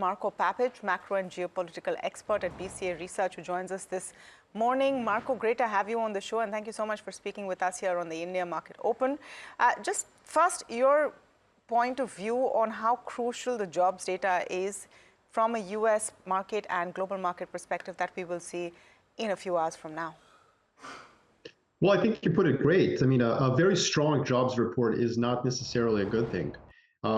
Marko Papic, macro and geopolitical expert at BCA Research, who joins us this morning. Marko, great to have you on the show, and thank you so much for speaking with us here on the India Market Open. Just first, your point of view on how crucial the jobs data is from a US market and global market perspective that we will see in a few hours from now. Well, I think you put it great. I mean, a very strong jobs report is not necessarily a good thing.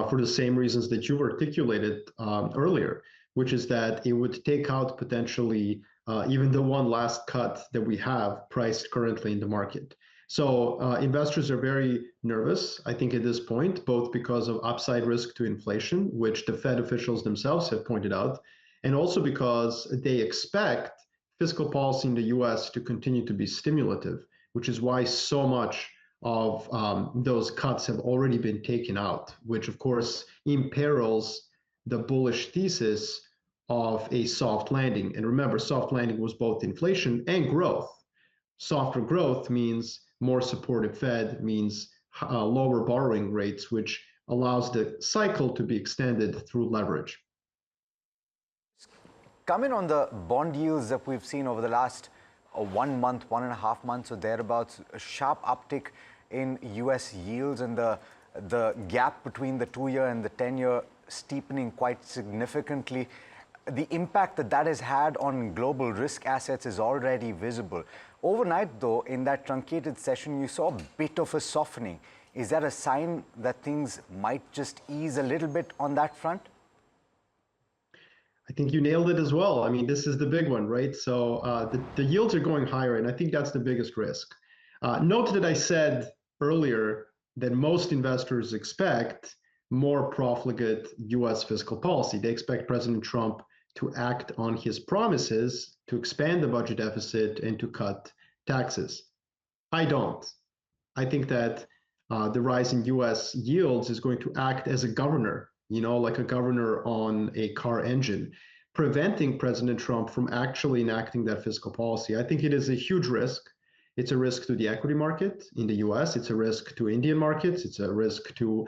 For the same reasons that you articulated earlier, which is that it would take out potentially even the one last cut that we have priced currently in the market. So investors are very nervous, I think, at this point, both because of upside risk to inflation, which the Fed officials themselves have pointed out, and also because they expect fiscal policy in the US to continue to be stimulative, which is why so much of those cuts have already been taken out, which of course imperils the bullish thesis of a soft landing. And remember, soft landing was both inflation and growth. Softer growth means more supportive Fed, means lower borrowing rates, which allows the cycle to be extended through leverage. Coming on the bond yields that we've seen over the last 1 month, 1.5 months or thereabouts, a sharp uptick in US yields, and the gap between the 2-year and the 10-year steepening quite significantly. The impact that has had on global risk assets is already visible. Overnight, though, in that truncated session, you saw a bit of a softening. Is that a sign that things might just ease a little bit on that front? I think you nailed it as well. I mean, this is the big one, right? So the yields are going higher, and I think that's the biggest risk. Note that I said earlier that most investors expect more profligate US fiscal policy. They expect President Trump to act on his promises to expand the budget deficit and to cut taxes. I don't. I think that the rise in US yields is going to act as a governor, like a governor on a car engine, preventing President Trump from actually enacting that fiscal policy. I think it is a huge risk. It's a risk to the equity market in the US. It's a risk to Indian markets. It's a risk to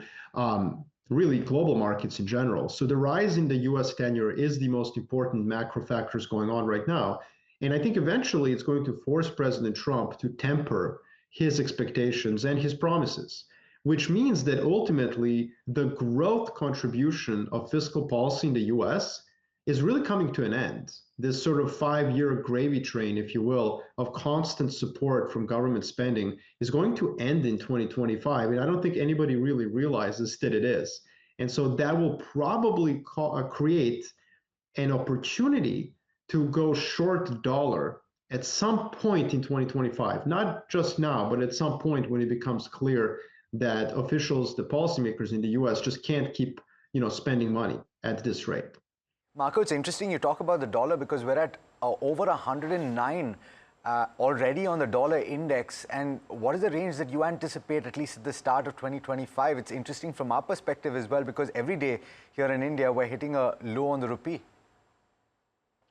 really global markets in general. So the rise in the US 10-year is the most important macro factors going on right now. And I think eventually it's going to force President Trump to temper his expectations and his promises, which means that ultimately the growth contribution of fiscal policy in the US is really coming to an end. This sort of 5-year gravy train, if you will, of constant support from government spending is going to end in 2025. And I don't think anybody really realizes that it is. And so that will probably create an opportunity to go short dollar at some point in 2025, not just now, but at some point when it becomes clear that officials, the policymakers in the US just can't keep, spending money at this rate. Marko, it's interesting you talk about the dollar because we're at over 109 already on the dollar index. And what is the range that you anticipate, at least at the start of 2025? It's interesting from our perspective as well, because every day here in India, we're hitting a low on the rupee.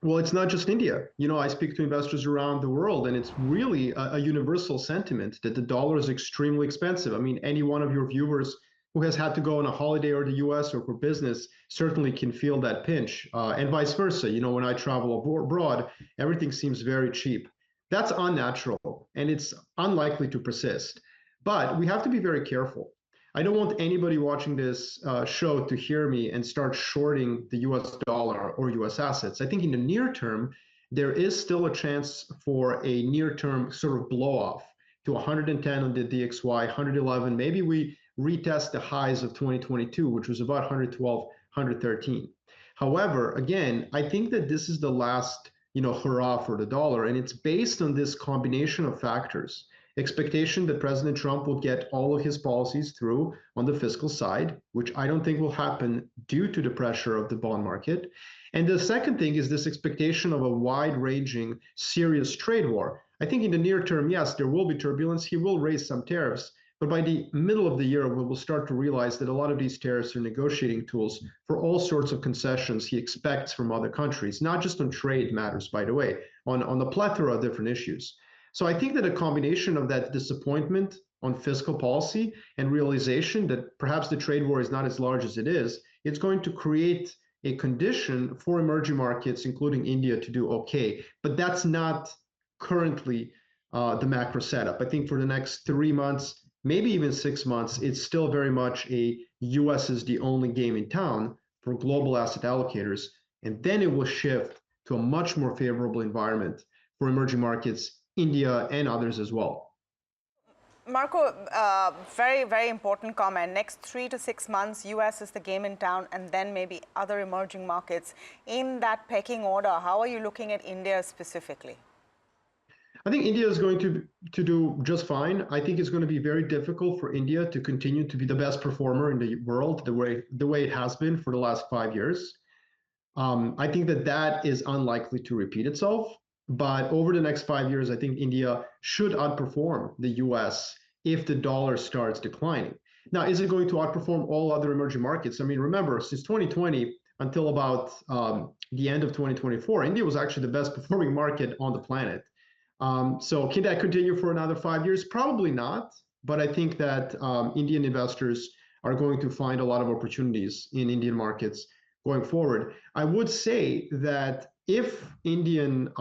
Well, it's not just India. I speak to investors around the world, and it's really a universal sentiment that the dollar is extremely expensive. I mean, any one of your viewers who has had to go on a holiday or the US or for business certainly can feel that pinch, and vice versa. When I travel abroad, everything seems very cheap. That's unnatural, and it's unlikely to persist. But we have to be very careful. I don't want anybody watching this show to hear me and start shorting the US dollar or US assets. I think in the near term, there is still a chance for a near-term sort of blow-off to 110 on the DXY, 111. Maybe we retest the highs of 2022, which was about 112, 113. However, again, I think that this is the last, hurrah for the dollar, and it's based on this combination of factors. Expectation that President Trump will get all of his policies through on the fiscal side, which I don't think will happen due to the pressure of the bond market. And the second thing is this expectation of a wide-ranging, serious trade war. I think in the near term, yes, there will be turbulence. He will raise some tariffs. But by the middle of the year, we will start to realize that a lot of these tariffs are negotiating tools for all sorts of concessions he expects from other countries, not just on trade matters, by the way, on the plethora of different issues. So I think that a combination of that disappointment on fiscal policy and realization that perhaps the trade war is not as large as it is, it's going to create a condition for emerging markets, including India, to do okay. But that's not currently the macro setup. I think for the next 3 months, maybe even 6 months, it's still very much a US is the only game in town for global asset allocators. And then it will shift to a much more favorable environment for emerging markets, India, and others as well. Marko, very, very important comment. Next 3 to 6 months, US is the game in town, and then maybe other emerging markets. In that pecking order, how are you looking at India specifically? I think India is going to do just fine. I think it's going to be very difficult for India to continue to be the best performer in the world the way it has been for the last 5 years. I think that is unlikely to repeat itself. But over the next 5 years, I think India should outperform the US if the dollar starts declining. Now, is it going to outperform all other emerging markets? I mean, remember, since 2020 until about the end of 2024, India was actually the best performing market on the planet. So can that continue for another 5 years? Probably not. But I think that Indian investors are going to find a lot of opportunities in Indian markets going forward. I would say that if Indian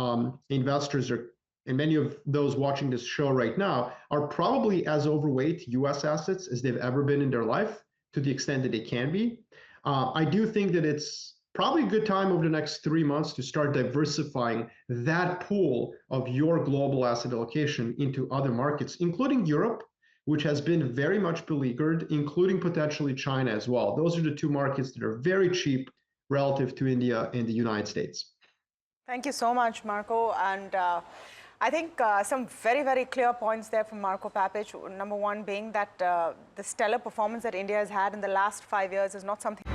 investors are, and many of those watching this show right now, are probably as overweight US assets as they've ever been in their life, to the extent that they can be, I do think that it's probably a good time over the next 3 months to start diversifying that pool of your global asset allocation into other markets, including Europe, which has been very much beleaguered, including potentially China as well. Those are the two markets that are very cheap relative to India and the United States. Thank you so much, Marko. And I think some very, very clear points there from Marko Papic. Number one being that the stellar performance that India has had in the last 5 years is not something